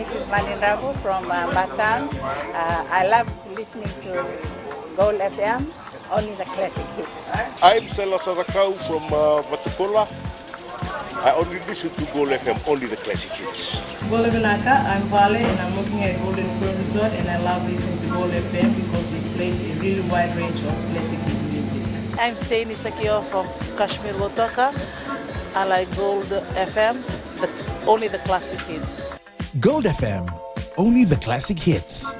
This is Manindrabu from Batam. I love listening to Gold FM, only the classic hits. I'm Sela Sadakau from Vatukola. I only listen to Gold FM, only the classic hits. Gold Naka, I'm Vale and I'm working at Golden Grove Resort, and I love listening to Gold FM because it plays a really wide range of classic music. I'm Saini Sakio from Kashmir Wotoka. I like Gold FM, but only the classic hits. Gold FM, only the classic hits.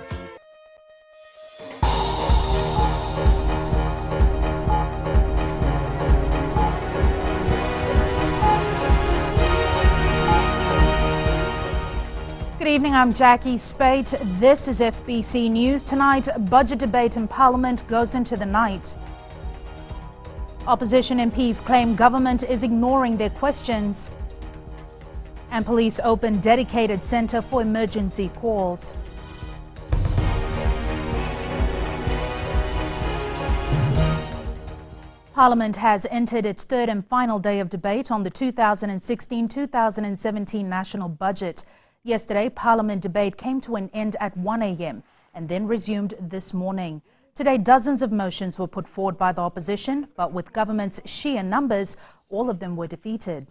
Good evening, I'm Jackie Spate. This is FBC News. Tonight, budget debate in Parliament goes into the night. Opposition MPs claim government is ignoring their questions. And police open dedicated centre for emergency calls. Parliament has entered its third and final day of debate on the 2016-2017 national budget. Yesterday, Parliament debate came to an end at 1 a.m. and then resumed this morning. Today, dozens of motions were put forward by the opposition, but with government's sheer numbers, all of them were defeated.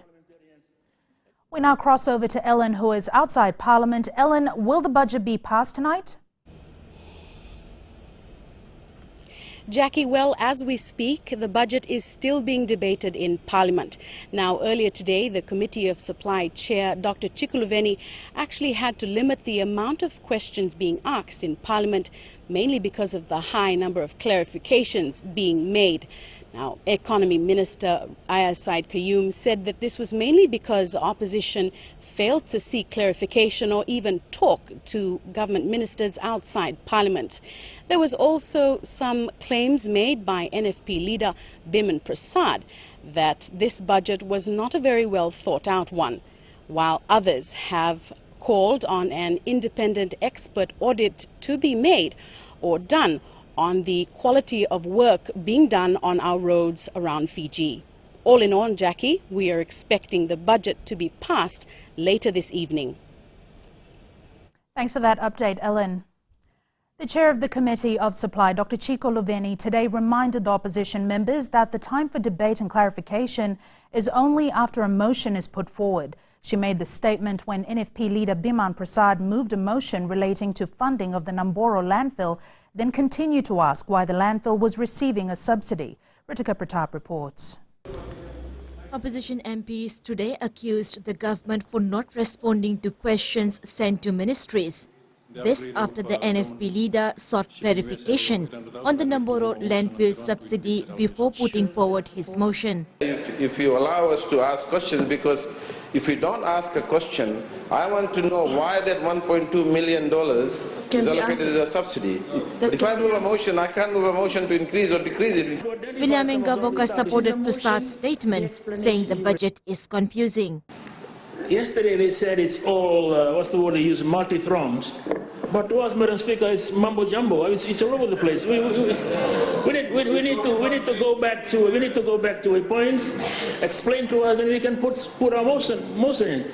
We now cross over to Ellen, who is outside Parliament. Ellen, will the budget be passed tonight? Jackie, well, as we speak, the budget is still being debated in Parliament. Now, earlier today, the Committee of Supply Chair, Dr. Chikuluveni, actually had to limit the amount of questions being asked in Parliament, mainly because of the high number of clarifications being made. Now, Economy Minister Ayaz Said Qayyum said that this was mainly because opposition failed to seek clarification or even talk to government ministers outside Parliament. There was also some claims made by NFP leader Biman Prasad that this budget was not a very well thought out one, while others have called on an independent expert audit to be made or done on the quality of work being done on our roads around Fiji. All in all, Jackie, we are expecting the budget to be passed later this evening. Thanks for that update, Ellen. The chair of the Committee of Supply, Dr. Chikuluveni, today reminded the opposition members that the time for debate and clarification is only after a motion is put forward. She made the statement when NFP leader Biman Prasad moved a motion relating to funding of the Namboro landfill, then continued to ask why the landfill was receiving a subsidy. Ritika Pratap reports. Opposition MPs today accused the government for not responding to questions sent to ministries. This after the NFP leader sought clarification on the Namboro landfill subsidy before putting forward his motion. If you allow us to ask questions, because if you don't ask a question, I want to know why that $1.2 million is allocated as a subsidy. If I move a motion, I can't move a motion to increase or decrease it. William Ngavoka supported Prasad's statement, saying the budget is confusing. Yesterday they said it's all, what's the word they use, multi-thrones. But to us, Madam Speaker, it's mumbo jumbo. It's all over the place. We need to go back to a point, explain to us, and we can put our motion in.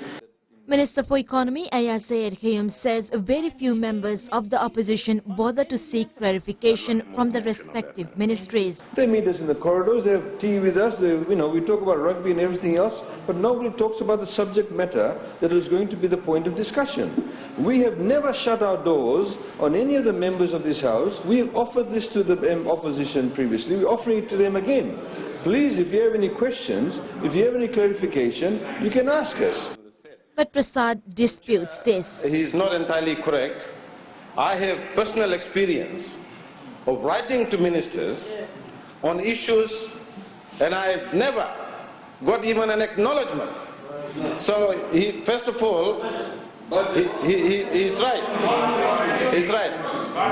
Minister for Economy Ayaz Said Qayyum says very few members of the opposition bother to seek clarification from the respective ministries. They meet us in the corridors, they have tea with us, we talk about rugby and everything else, but nobody talks about the subject matter that is going to be the point of discussion. We have never shut our doors on any of the members of this House. We have offered this to the opposition previously, we're offering it to them again. Please, if you have any questions, if you have any clarification, you can ask us. But Prasad disputes this. He is not entirely correct. I have personal experience of writing to ministers on issues, and I have never got even an acknowledgement. So, first of all, he's right. He's right.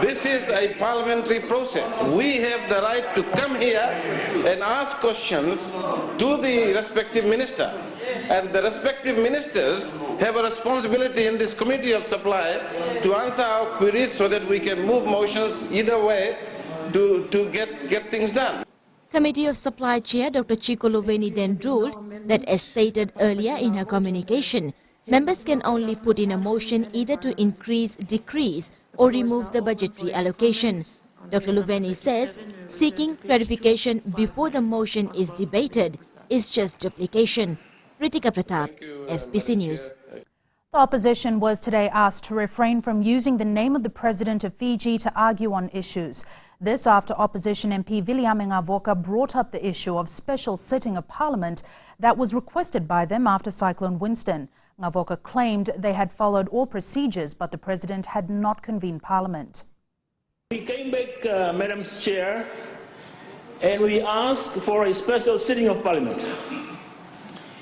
This is a parliamentary process. We have the right to come here and ask questions to the respective minister. And the respective ministers have a responsibility in this Committee of Supply to answer our queries so that we can move motions either way to get things done. Committee of Supply Chair Dr. Chikuluveni then ruled that, as stated earlier in her communication, Members can only put in a motion either to increase, decrease or remove the budgetary allocation. Dr. Luveni says seeking clarification before the motion is debated is just duplication. Ritika Pratap, FBC News. The opposition was today asked to refrain from using the name of the president of Fiji to argue on issues. This after opposition MP William Ngavoka brought up the issue of special sitting of parliament that was requested by them after Cyclone Winston. Ngavoka claimed they had followed all procedures, but the president had not convened parliament. We came back, Madam Chair, and we asked for a special sitting of parliament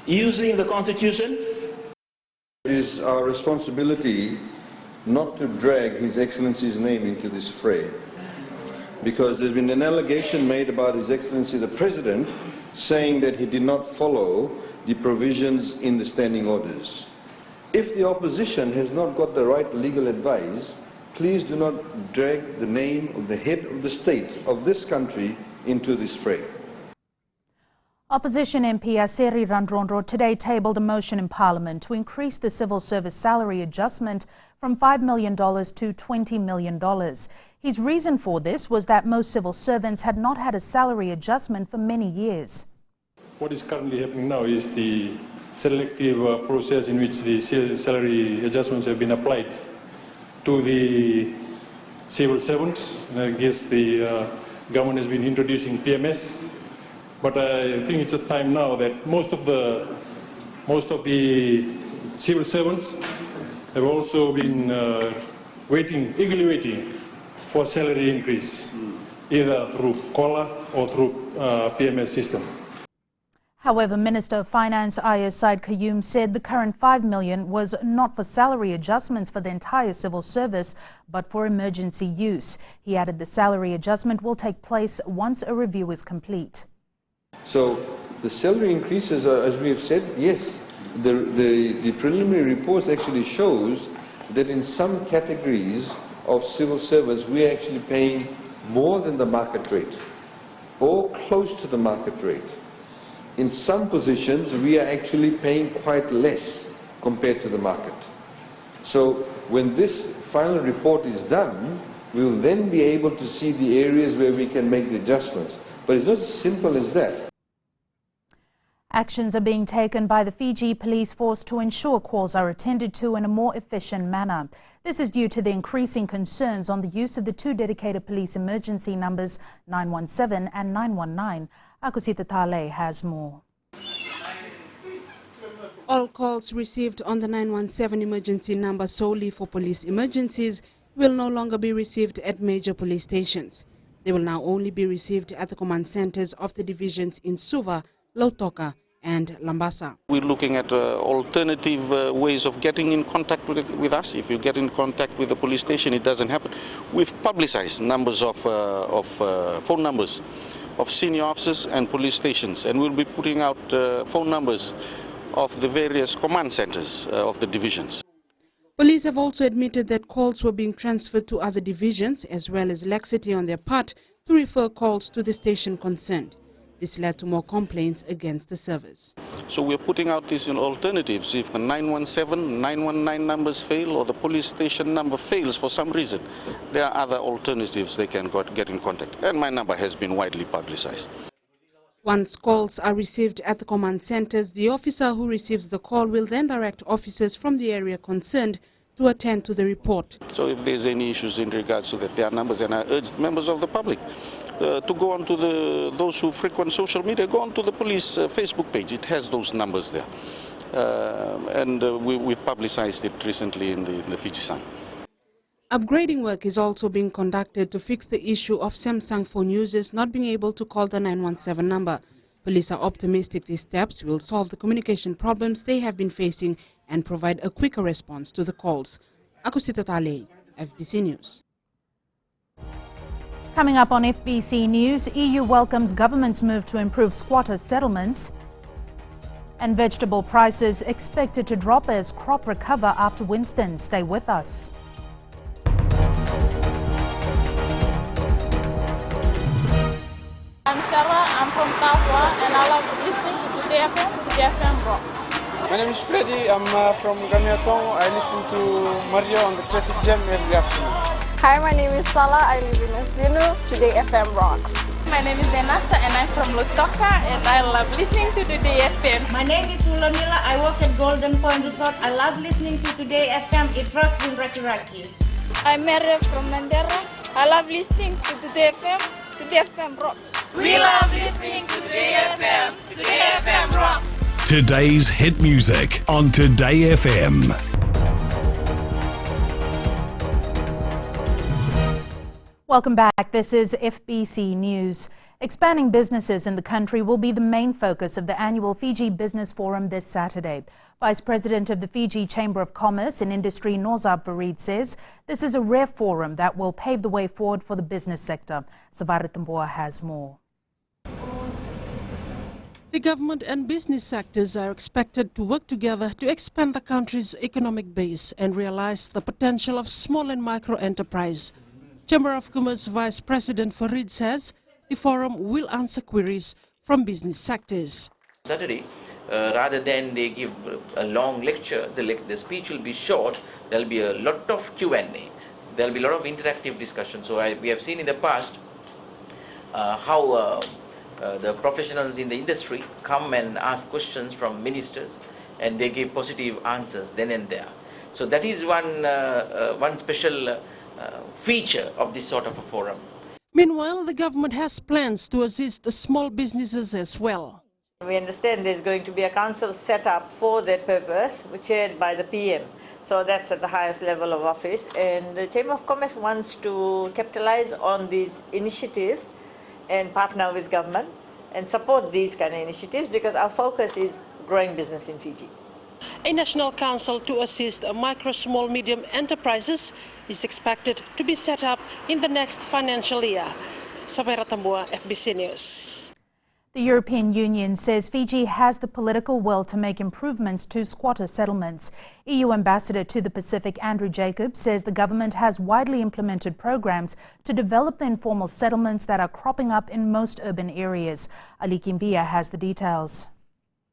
using the constitution. It is our responsibility not to drag His Excellency's name into this fray, because there's been an allegation made about His Excellency the President saying that he did not follow the provisions in the standing orders. If the opposition has not got the right legal advice, please do not drag the name of the head of the state of this country into this fray. Opposition MP Aseri Randronro today tabled a motion in Parliament to increase the civil service salary adjustment from $5 million to $20 million. His reason for this was that most civil servants had not had a salary adjustment for many years. What is currently happening now is the selective process in which the salary adjustments have been applied to the civil servants. And I guess the government has been introducing PMS. But I think it's a time now that most of the civil servants have also been eagerly waiting for salary increase, either through COLA or through PMS system. However, Minister of Finance Ayaz Said Qayyum said the current $5 million was not for salary adjustments for the entire civil service, but for emergency use. He added the salary adjustment will take place once a review is complete. So the salary increases are, as we have said, yes, the preliminary reports actually shows that in some categories of civil servants we are actually paying more than the market rate or close to the market rate. In some positions we are actually paying quite less compared to the market. So when this final report is done, we will then be able to see the areas where we can make the adjustments. But it's not as simple as that. Actions are being taken by the Fiji police force to ensure calls are attended to in a more efficient manner. This is due to the increasing concerns on the use of the two dedicated police emergency numbers 917 and 919. Akusita Tale has more. All calls received on the 917 emergency number solely for police emergencies will no longer be received at major police stations. They will now only be received at the command centers of the divisions in Suva, Lautoka and Lambasa. We're looking at alternative ways of getting in contact with us. If you get in contact with the police station, it doesn't happen. We've publicized numbers of phone numbers of senior officers and police stations, and we'll be putting out phone numbers of the various command centers of the divisions. Police have also admitted that calls were being transferred to other divisions, as well as laxity on their part to refer calls to the station concerned. This led to more complaints against the service. So we're putting out these alternatives. If the 917, 919 numbers fail or the police station number fails for some reason, there are other alternatives they can get in contact. And my number has been widely publicized. Once calls are received at the command centers, the officer who receives the call will then direct officers from the area concerned to attend to the report. So if there's any issues in regards to that, there are numbers, and I urge members of the public to go on to those who frequent social media, go on to the police Facebook page. It has those numbers there. We've publicized it recently in the Fiji Sun. Upgrading work is also being conducted to fix the issue of Samsung phone users not being able to call the 917 number. Police are optimistic these steps will solve the communication problems they have been facing and provide a quicker response to the calls. Akusita Tale, FBC News. Coming up on FBC News, EU welcomes government's move to improve squatter settlements, and vegetable prices expected to drop as crop recover after Winston. Stay with us. I'm Sarah, I'm from Tafwa, and I love listening to the DFM rocks. My name is Freddy. I'm from Gamiatong. I listen to Mario on the traffic jam every afternoon. Hi, my name is Salah. I live in Asinu. Today FM rocks. My name is Denasa and I'm from Lutoka and I love listening to Today FM. My name is Hulamila. I work at Golden Point Resort. I love listening to Today FM. It rocks in Raki Raki. I'm Mary from Mandera. I love listening to Today FM. Today FM rocks. We love listening to Today FM. Today FM rocks. Today's hit music on Today FM. Welcome back. This is FBC News. Expanding businesses in the country will be the main focus of the annual Fiji Business Forum this Saturday. Vice President of the Fiji Chamber of Commerce and Industry, Nozab Farid, says this is a rare forum that will pave the way forward for the business sector. Savara Tamboa has more. The government and business sectors are expected to work together to expand the country's economic base and realize the potential of small and micro enterprise. Chamber of Commerce Vice President Farid says the forum will answer queries from business sectors. Saturday, rather than they give a long lecture, the speech will be short. There will be a lot of Q&A. There will be a lot of interactive discussion. So we have seen in the past how the professionals in the industry come and ask questions from ministers and they give positive answers then and there. So that is one special feature of this sort of a forum. Meanwhile, the government has plans to assist the small businesses as well. We understand there's going to be a council set up for that purpose, chaired by the PM. So that's at the highest level of office. And the Chamber of Commerce wants to capitalize on these initiatives and partner with government and support these kind of initiatives because our focus is growing business in Fiji. A national council to assist micro, small, medium enterprises is expected to be set up in the next financial year. Sabera Tambua, FBC News. The European Union says Fiji has the political will to make improvements to squatter settlements. EU Ambassador to the Pacific Andrew Jacobs says the government has widely implemented programs to develop the informal settlements that are cropping up in most urban areas. Ali Kimbia has the details.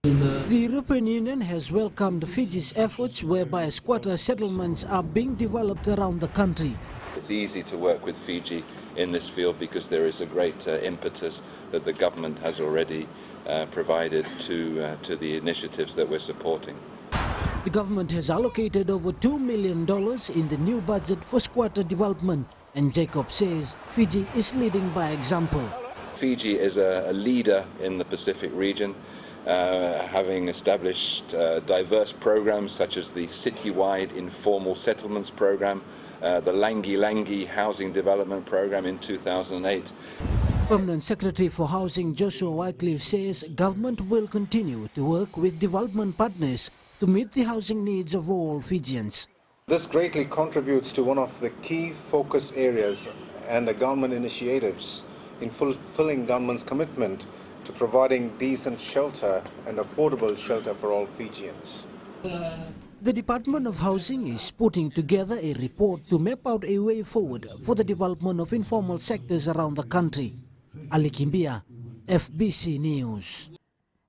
The European Union has welcomed Fiji's efforts whereby squatter settlements are being developed around the country. It's easy to work with Fiji in this field because there is a great impetus that the government has already provided to the initiatives that we're supporting. The government has allocated over $2 million in the new budget for squatter development, and Jacob says Fiji is leading by example. Fiji is a leader in the Pacific region, having established diverse programs such as the citywide informal settlements program, the Langi Langi housing development program in 2008. Permanent Secretary for Housing Joshua Wycliffe says government will continue to work with development partners to meet the housing needs of all Fijians. This greatly contributes to one of the key focus areas and the government initiatives in fulfilling government's commitment to providing decent shelter and affordable shelter for all Fijians. The Department of Housing is putting together a report to map out a way forward for the development of informal sectors around the country. Ali Kimbia, FBC News.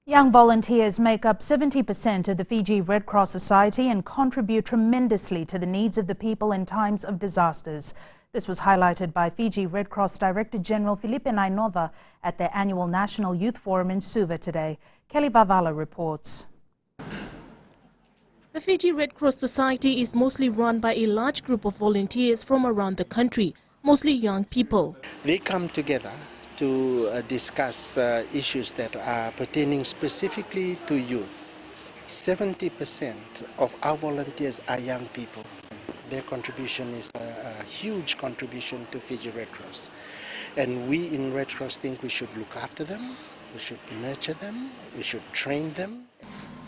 Young volunteers make up 70% of the Fiji Red Cross Society and contribute tremendously to the needs of the people in times of disasters. This was highlighted by Fiji Red Cross Director General Felipe Nainova at their annual National Youth Forum in Suva today. Kelly Vavala reports. The Fiji Red Cross Society is mostly run by a large group of volunteers from around the country, mostly young people. They come together to discuss issues that are pertaining specifically to youth. 70% of our volunteers are young people. Their contribution is a huge contribution to Fiji Red Cross. And we in Red Cross think we should look after them, we should nurture them, we should train them.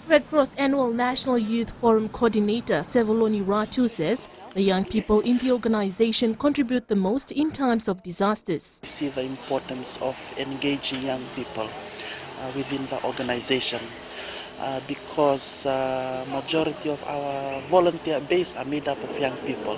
Red Cross Annual National Youth Forum Coordinator Sevoloni Ratu says the young people in the organization contribute the most in times of disasters. We see the importance of engaging young people within the organization because majority of our volunteer base are made up of young people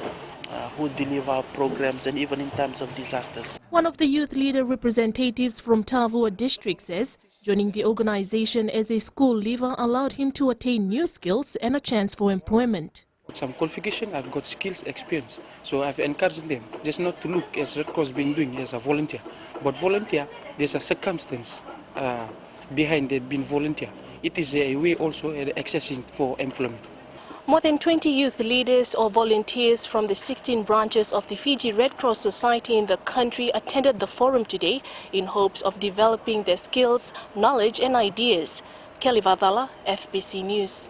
who deliver programs and even in times of disasters. One of the youth leader representatives from Tavua district says Joining the organization as a school leaver allowed him to attain new skills and a chance for employment. Some qualification, I've got skills, experience. So I've encouraged them just not to look as Red Cross being doing as a volunteer. But volunteer, there's a circumstance behind the being volunteer. It is a way also accessing for employment. More than 20 youth leaders or volunteers from the 16 branches of the Fiji Red Cross Society in the country attended the forum today in hopes of developing their skills, knowledge and ideas. Kelly Vadala, FBC News.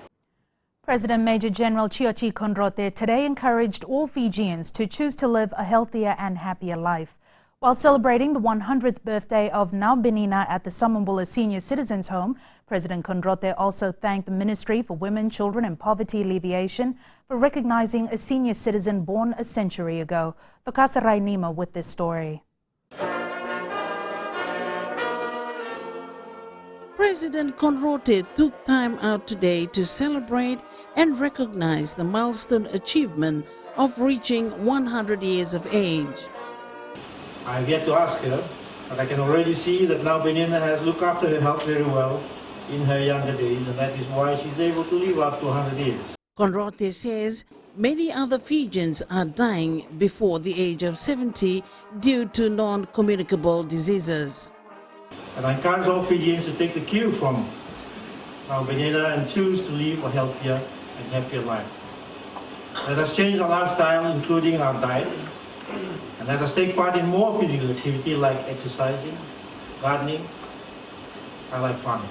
President Major General Chiochi Konrote today encouraged all Fijians to choose to live a healthier and happier life. While celebrating the 100th birthday of Naubenina at the Samambula Senior Citizens Home, President Konrote also thanked the Ministry for Women, Children and Poverty Alleviation for recognizing a senior citizen born a century ago. Tokasa Rainima with this story. President Konrote took time out today to celebrate and recognize the milestone achievement of reaching 100 years of age. I've yet to ask her, but I can already see that now Benina has looked after her health very well in her younger days, and that is why she's able to live up to 100 years. Konrote says many other Fijians are dying before the age of 70 due to non-communicable diseases. And I encourage all Fijians to take the cue from now Benina and choose to live a healthier and happier life. Let us change our lifestyle, including our diet, and let us take part in more physical activity like exercising, gardening, I like farming,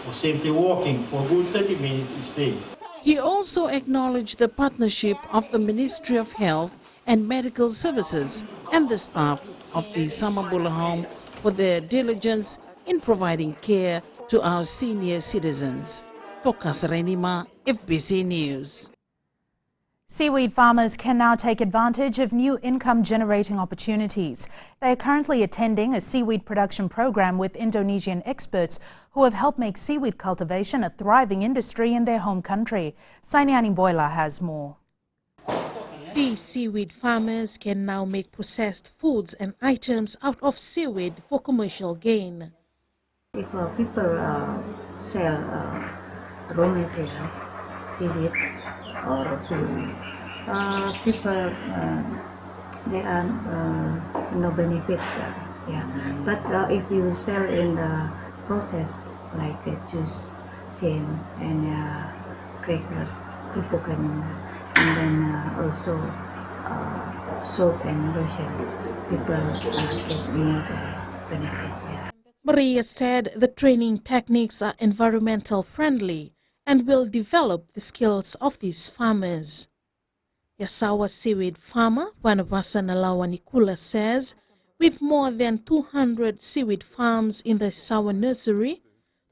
or simply walking for a good 30 minutes each day. He also acknowledged the partnership of the Ministry of Health and Medical Services and the staff of the Samambula Home for their diligence in providing care to our senior citizens. Tokas Renima, FBC News. Seaweed farmers can now take advantage of new income-generating opportunities. They are currently attending a seaweed production program with Indonesian experts who have helped make seaweed cultivation a thriving industry in their home country. Sainiani Boila has more. These seaweed farmers can now make processed foods and items out of seaweed for commercial gain. If people sell raw material, seaweed, or fish, people they are no benefit. But if you sell in the process like juice, jam, and crackers, people can, and then also soap and lotion, people get more benefit. Maria said the training techniques are environmental friendly and will develop the skills of these farmers. Yasawa seaweed farmer Wanavasa Nalawanikula says, with more than 200 seaweed farms in the Sawa nursery,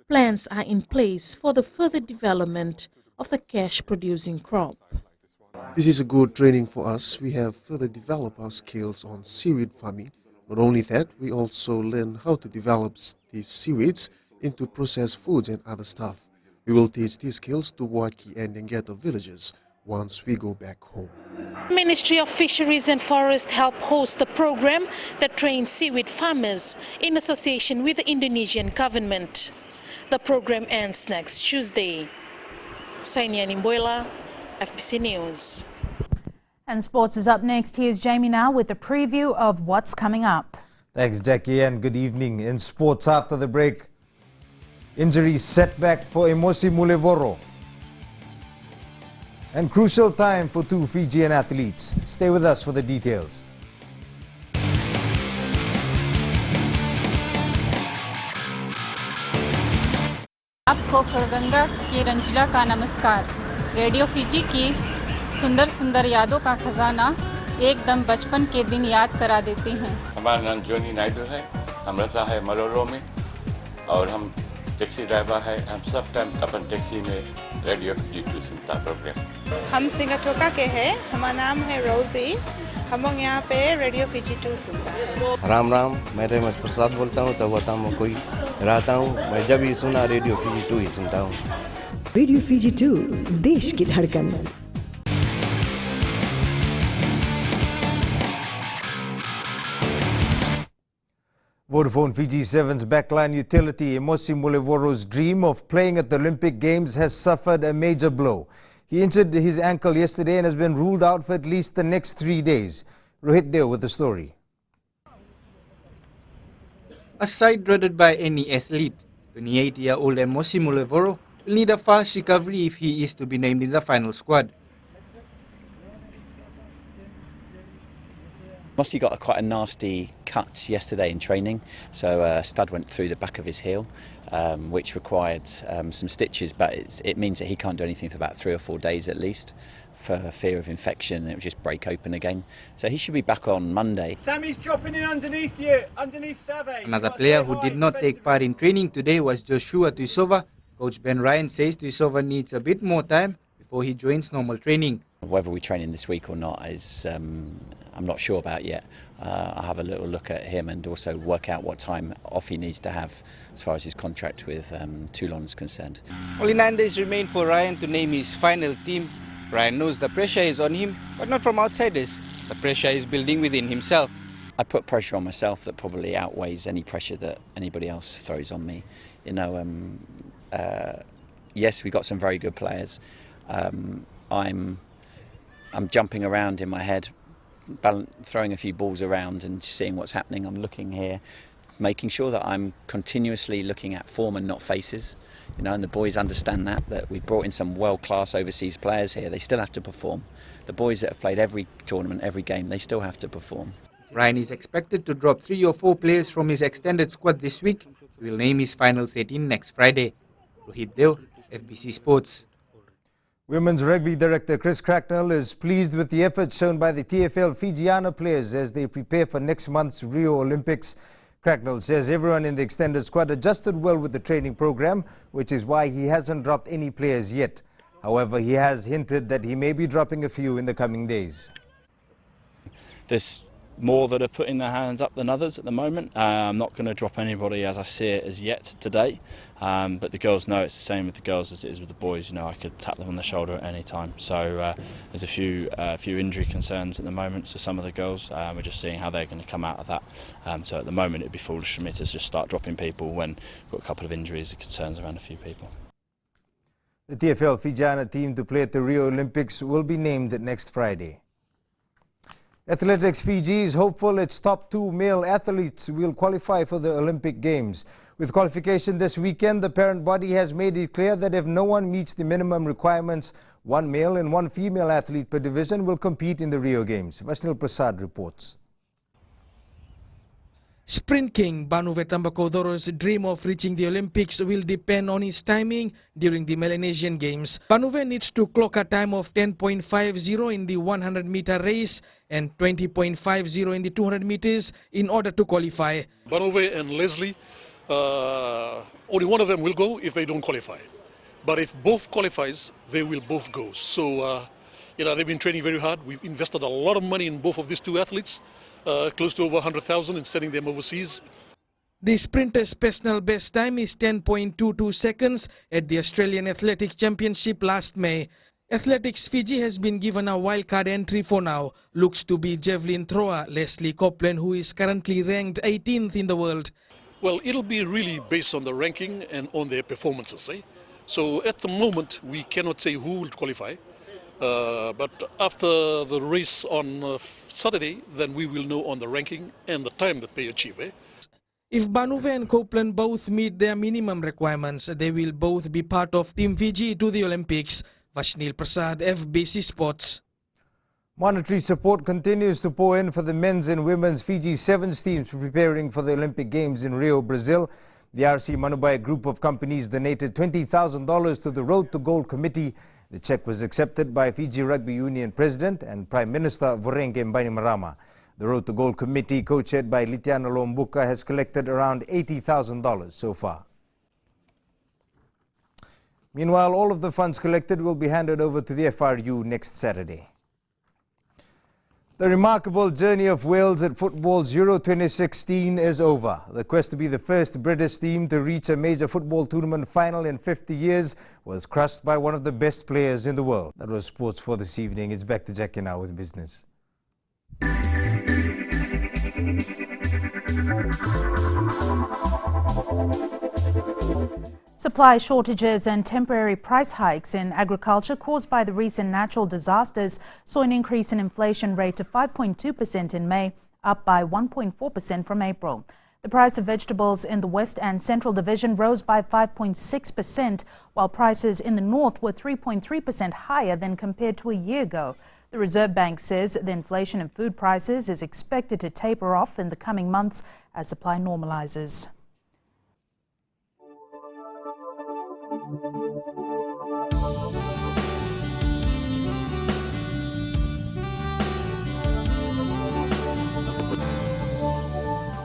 plans are in place for the further development of the cash-producing crop. This is a good training for us. We have further developed our skills on seaweed farming. Not only that, we also learn how to develop these seaweeds into processed foods and other stuff. We will teach these skills to Waki and Ngeta villages once we go back home. Ministry of Fisheries and Forest helped host the program that trains seaweed farmers in association with the Indonesian government. The program ends next Tuesday. Sainiani Mboila, FBC News. And sports is up next. Here's Jamie now with a preview of what's coming up. Thanks, Jackie, and good evening. In sports after the break, injury setback for Emosi Mulevoro. And crucial time for two Fijian athletes. Stay with us for the details. आपको खरगंगा के रंजिला का नमस्कार। Radio Fiji की सुंदर सुंदर यादों का खजाना एकदम बचपन के दिन याद करा देते हैं। हमारा नाम जोनी नायडू है, हम रहता है मलोरो में और हम टैक्सी ड्राइवर है। हम सब टाइम अपन टैक्सी में रेडियो फिजी 2 सुनता प्रोग्राम। हम सिंगाटोका के हैं, हमारा नाम है रोजी। हम लोग यहाँ पे रेडियो फिजी 2 सुनता है। राम राम, मैं रेमस प्रसाद बोलता हूँ, तब होता हूँ कोई रहता हूँ। मैं जब भी सुना रेडियो फिजी 2 ही सुनता हूँ। रेडियो फिजी 2 देश की धड़कन। Vodafone Fiji 7's backline utility Emosi Mulevoro's dream of playing at the Olympic Games has suffered a major blow. He injured his ankle yesterday and has been ruled out for at least the next 3 days. Rohit Deo with the story. A sight dreaded by any athlete, 28-year-old Emosi Mulevoro will need a fast recovery if he is to be named in the final squad. Mossy got quite a nasty cut yesterday in training, so a stud went through the back of his heel, which required some stitches, but it means that he can't do anything for about 3 or 4 days at least, for fear of infection. It will just break open again. So he should be back on Monday. Sammy's dropping in underneath you, underneath Savage. Another player who did not take part in training today was Joshua Tuisova. Coach Ben Ryan says Tuisova needs a bit more time before he joins normal training. Whether we train him this week or not is I'm not sure about yet. I'll have a little look at him and also work out what time off he needs to have as far as his contract with Toulon is concerned. Only 9 days remain for Ryan to name his final team. Ryan knows the pressure is on him, but not from outsiders. The pressure is building within himself. I put pressure on myself that probably outweighs any pressure that anybody else throws on me. You know, yes, we got some very good players. I'm jumping around in my head, throwing a few balls around and seeing what's happening. I'm looking here, making sure that I'm continuously looking at form and not faces. You know, and the boys understand that we've brought in some world-class overseas players here. They still have to perform. The boys that have played every tournament, every game, they still have to perform. Ryan is expected to drop 3 or 4 players from his extended squad this week. He will name his final 13 next Friday. Rohit Deo, FBC Sports. Women's rugby director Chris Cracknell is pleased with the efforts shown by the TFL Fijiana players as they prepare for next month's Rio Olympics. Cracknell says everyone in the extended squad adjusted well with the training program, which is why he hasn't dropped any players yet. However, he has hinted that he may be dropping a few in the coming days. There's more that are putting their hands up than others at the moment. I'm not going to drop anybody as I see it as yet today, but the girls know it's the same with the girls as it is with the boys. You know, I could tap them on the shoulder at any time. So there's a few injury concerns at the moment. So some of the girls, we're just seeing how they're going to come out of that. So at the moment, it'd be foolish for me to just start dropping people when we've got a couple of injuries and concerns around a few people. The TFL Fijiana team to play at the Rio Olympics will be named next Friday. Athletics Fiji is hopeful its top 2 male athletes will qualify for the Olympic Games. With qualification this weekend, the parent body has made it clear that if no one meets the minimum requirements, 1 male and 1 female athlete per division will compete in the Rio Games. Vasnil Prasad reports. Sprint king Banu Vetambakodoro's dream of reaching the Olympics will depend on his timing during the Melanesian Games. Banuve needs to clock a time of 10.50 in the 100-meter race and 20.50 in the 200 meters in order to qualify. Banuve and Leslie, only one of them will go if they don't qualify. But if both qualifies, they will both go. So, you know, they've been training very hard. We've invested a lot of money in both of these 2 athletes. Close to over 100,000 in sending them overseas. The sprinter's personal best time is 10.22 seconds at the Australian Athletics Championship last May. Athletics Fiji has been given a wildcard entry for now. Looks to be javelin thrower Leslie Copeland, who is currently ranked 18th in the world. Well, it'll be really based on the ranking and on their performances. So at the moment, we cannot say who will qualify. But after the race on Saturday, then we will know on the ranking and the time that they achieve. If Banuve and Copeland both meet their minimum requirements, they will both be part of Team Fiji to the Olympics. Vashnil Prasad, FBC Sports. Monetary support continues to pour in for the men's and women's Fiji Sevens teams preparing for the Olympic Games in Rio, Brazil. The RC Manubai group of companies donated $20,000 to the Road to Gold Committee. The check was accepted by Fiji Rugby Union President and Prime Minister Vorenge Bainimarama. The Road to Gold Committee, co-chaired by Litiana Lombuka, has collected around $80,000 so far. Meanwhile, all of the funds collected will be handed over to the FRU next Saturday. The remarkable journey of Wales at football's Euro 2016 is over. The quest to be the first British team to reach a major football tournament final in 50 years was crushed by one of the best players in the world. That was sports for this evening. It's back to Jackie now with business. Supply shortages and temporary price hikes in agriculture caused by the recent natural disasters saw an increase in inflation rate to 5.2% in May, up by 1.4% from April. The price of vegetables in the West and Central Division rose by 5.6%, while prices in the North were 3.3% higher than compared to a year ago. The Reserve Bank says the inflation in food prices is expected to taper off in the coming months as supply normalizes.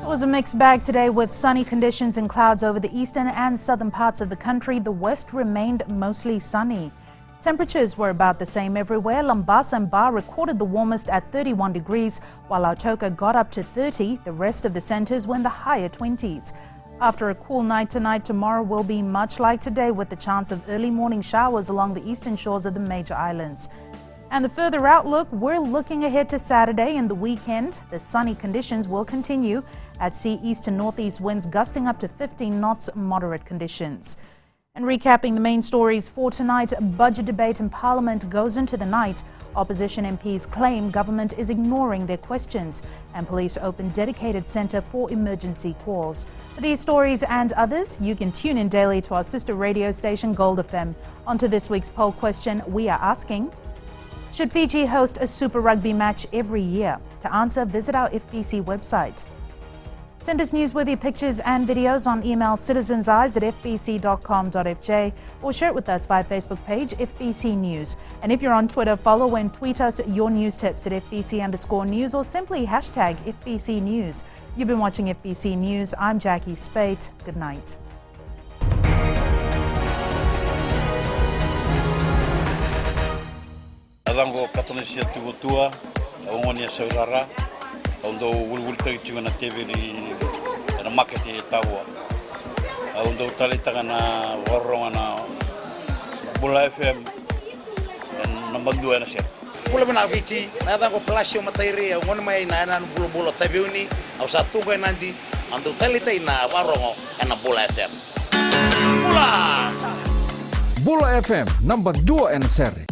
It was a mixed bag today with sunny conditions and clouds over the eastern and southern parts of the country. The west remained mostly sunny. Temperatures were about the same everywhere. Lambasa and Ba recorded the warmest at 31 degrees, while Lautoka got up to 30. The rest of the centres were in the higher 20s. After a cool night tonight, tomorrow will be much like today with the chance of early morning showers along the eastern shores of the major islands. And the further outlook, we're looking ahead to Saturday and the weekend. The sunny conditions will continue. At sea, east to northeast winds gusting up to 15 knots, moderate conditions. And recapping the main stories for tonight, budget debate in Parliament goes into the night. Opposition MPs claim government is ignoring their questions, and police open dedicated centre for emergency calls. For these stories and others, you can tune in daily to our sister radio station Gold FM. On to this week's poll question, we are asking: should Fiji host a Super Rugby match every year? To answer, visit our FBC website. Send us newsworthy pictures and videos on email citizenseyes@fbc.com.fj or share it with us via Facebook page FBC News. And if you're on Twitter, follow and tweet us your news tips at FBC_news or simply hashtag FBC News. You've been watching FBC News. I'm Jackie Spate. Good night. Alango Katonasia Tugotua, Omonia Saurara, although we will take you on a TV and a market Tawa. Although Talitagana, Warrona, Bula FM, and Namandu and a set. Pulamana Viti, Nadango Palacio Materia, one may Nanan Bulubulo Tabiuni, Ausatuga Nandi, and the Talita in Warro and a Bula FM. Bula! Bula FM, number 2 and seri.